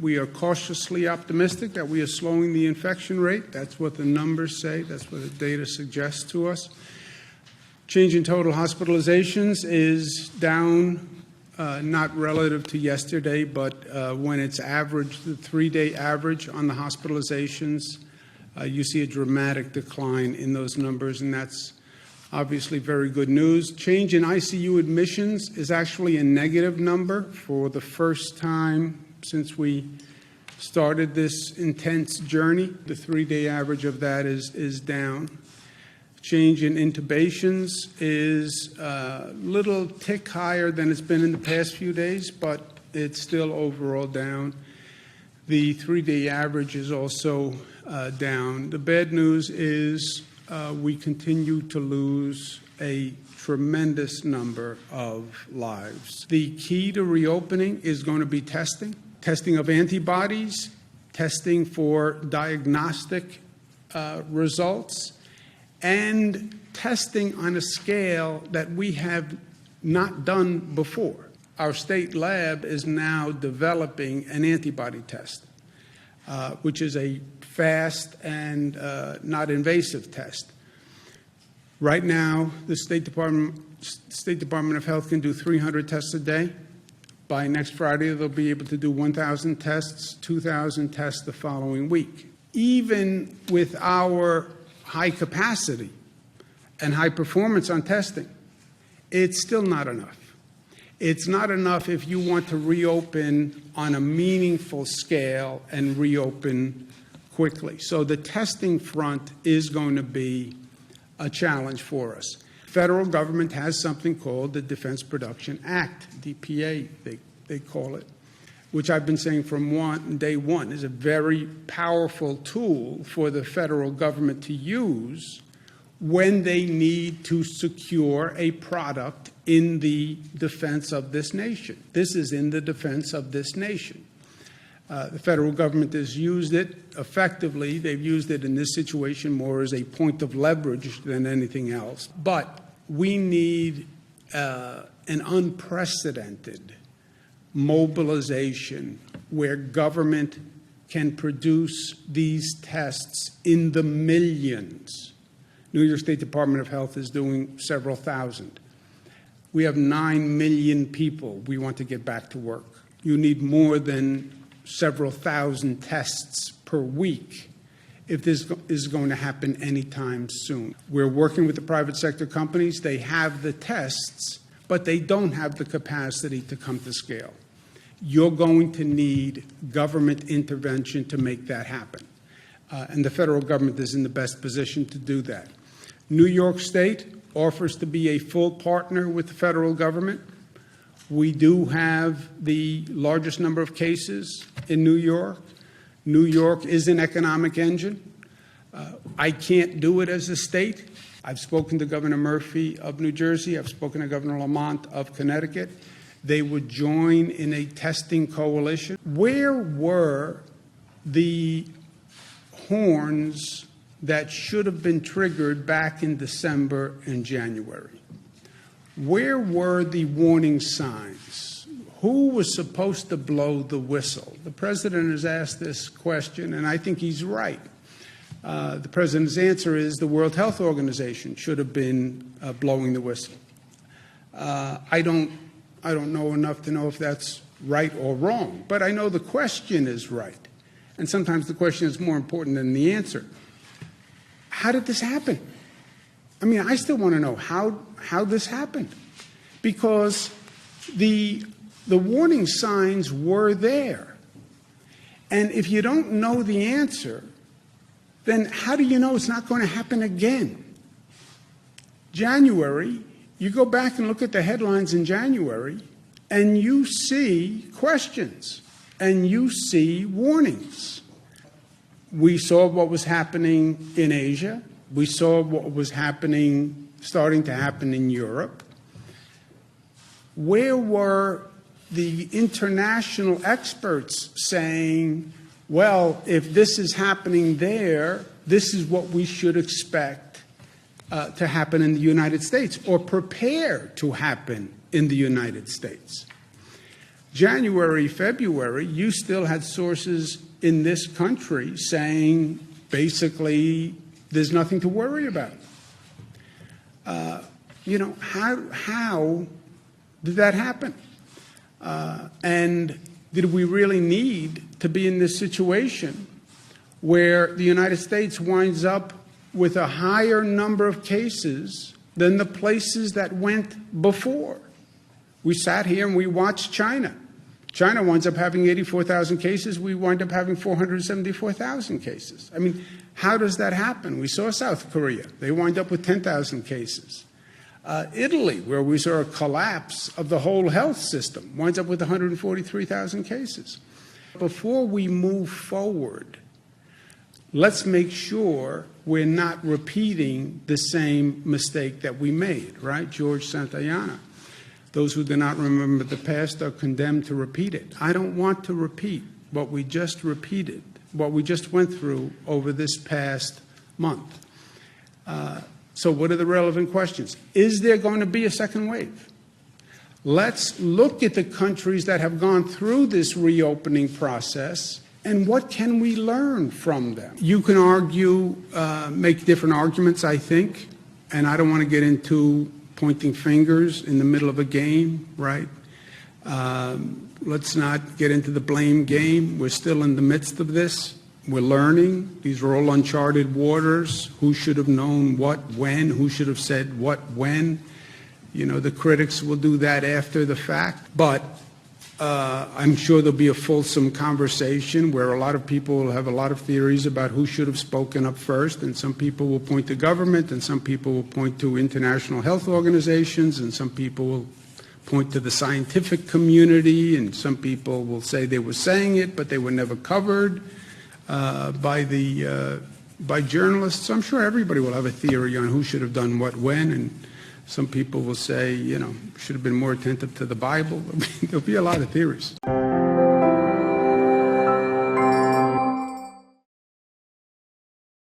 We are cautiously optimistic that we are slowing the infection rate. That's what the numbers say. That's what the data suggests to us. Change in total hospitalizations is down, not relative to yesterday, but when it's averaged, the 3-day average on the hospitalizations, you see a dramatic decline in those numbers, and that's obviously very good news. Change in ICU admissions is actually a negative number for the first time since we started this intense journey. The 3-day average of that is down. Change in intubations is a little tick higher than it's been in the past few days, but it's still overall down. The 3-day average is also down. The bad news is we continue to lose a tremendous number of lives. The key to reopening is going to be testing of antibodies, testing for diagnostic results, and testing on a scale that we have not done before. Our state lab is now developing an antibody test, which is a fast and not invasive test. Right now, the State Department of Health can do 300 tests a day. By next Friday, they'll be able to do 1,000 tests, 2,000 tests the following week. Even with our high capacity and high performance on testing, it's still not enough. It's not enough if you want to reopen on a meaningful scale and reopen quickly. So the testing front is going to be a challenge for us. Federal government has something called the Defense Production Act, DPA, they call it, which I've been saying from day one is a very powerful tool for the federal government to use when they need to secure a product in the defense of this nation. This is in the defense of this nation. The federal government has used it effectively. They've used it in this situation more as a point of leverage than anything else. But we need an unprecedented mobilization where government can produce these tests in the millions. New York State Department of Health is doing several thousand. We have 9 million people we want to get back to work. You need more than several thousand tests per week if this is going to happen anytime soon. We're working with the private sector companies. They have the tests, but they don't have the capacity to come to scale. You're going to need government intervention to make that happen. And the federal government is in the best position to do that. New York State offers to be a full partner with the federal government. We do have the largest number of cases in New York. New York is an economic engine. I can't do it as a state. I've spoken to Governor Murphy of New Jersey. I've spoken to Governor Lamont of Connecticut. They would join in a testing coalition. Where were the horns that should have been triggered back in December and January? Where were the warning signs? Who was supposed to blow the whistle? The president has asked this question, and I think he's right. The president's answer is the World Health Organization should have been blowing the whistle. I don't know enough to know if that's right or wrong, but I know the question is right. And sometimes the question is more important than the answer. How did this happen? I mean, I still want to know how this happened, because the warning signs were there. And if you don't know the answer, then how do you know it's not going to happen again? January, you go back and look at the headlines in January, and you see questions, and you see warnings. We saw what was happening in Asia. We saw what was starting to happen in Europe. Where were the international experts saying, well, if this is happening there, this is what we should expect to happen in the United States, or prepare to happen in the United States? January, February, you still had sources in this country saying basically there's nothing to worry about. How did that happen? And did we really need to be in this situation where the United States winds up with a higher number of cases than the places that went before? We sat here and we watched China. China winds up having 84,000 cases. We wind up having 474,000 cases. I mean, how does that happen? We saw South Korea. They wind up with 10,000 cases. Italy, where we saw a collapse of the whole health system, winds up with 143,000 cases. Before we move forward, let's make sure we're not repeating the same mistake that we made, right? George Santayana. Those who do not remember the past are condemned to repeat it. I don't want to repeat what we just repeated, what we just went through over this past month. So what are the relevant questions? Is there going to be a second wave? Let's look at the countries that have gone through this reopening process and what can we learn from them? You can argue, make different arguments, I think, and I don't want to get into pointing fingers in the middle of a game, right? Let's not get into the blame game. We're still in the midst of this. We're learning. These are all uncharted waters. Who should have known what, when? Who should have said what, when? The critics will do that after the fact. But I'm sure there'll be a fulsome conversation where a lot of people will have a lot of theories about who should have spoken up first. And some people will point to government, and some people will point to international health organizations, and some people will point to the scientific community, and some people will say they were saying it, but they were never covered by journalists. I'm sure everybody will have a theory on who should have done what when, and some people will say, should have been more attentive to the Bible. There'll be a lot of theories.